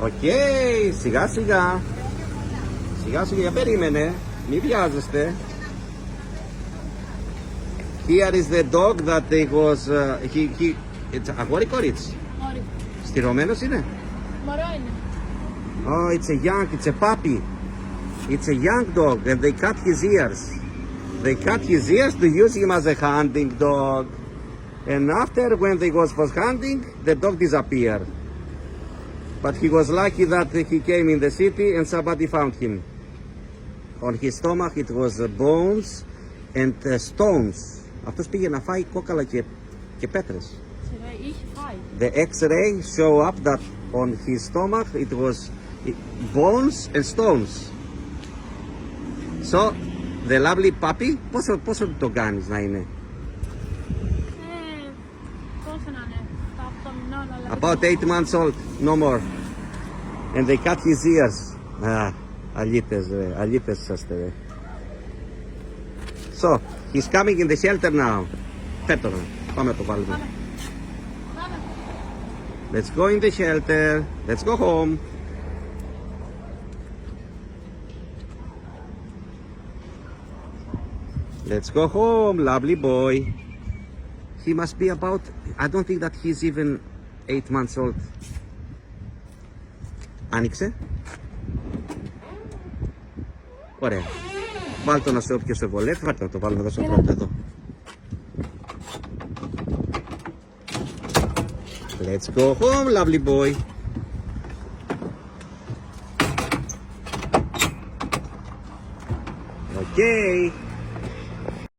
Okay, σιγά σιγά. Σιγά σιγά, περίμενε. Μη βιάζεστε. Here is the dog that he was, it's αγόρι κορίτσι. Μωρή. Στηρωμένος είναι. Μωρό είναι. Oh, it's a young, it's a puppy. It's a young dog and they cut his ears. They cut his ears to use him as a hunting dog. And after when they was for hunting, the dog disappeared. But he was lucky that he came in the city and somebody found him. On his stomach it was bones and stones. Αυτός πήγε να φάει κόκαλα και πέτρες. Είχε φάει. The X-ray show up that on his stomach it was bones and stones. So the lovely puppy, πόσο το κάνεις να είναι? Πόσο να είναι, τα 8 μηνών, αλλά... About 8 months old, no more. And they cut his ears. Αλήτες ρε, αλήτες είσαστε ρε. So, he's coming in the shelter now. Πέτω ρε, πάμε να το βάλουμε. Πάμε. Let's go in the shelter. Let's go home. Let's go home, lovely boy. He must be about, I don't think that he's even 8 months old. Άνοιξε. Ωραία. Βάλ' το να σε όποιο σε βολεύει. Βάλτε να το βάλουμε εδώ στο πρώτο εδώ. Let's go home, lovely boy. Okay.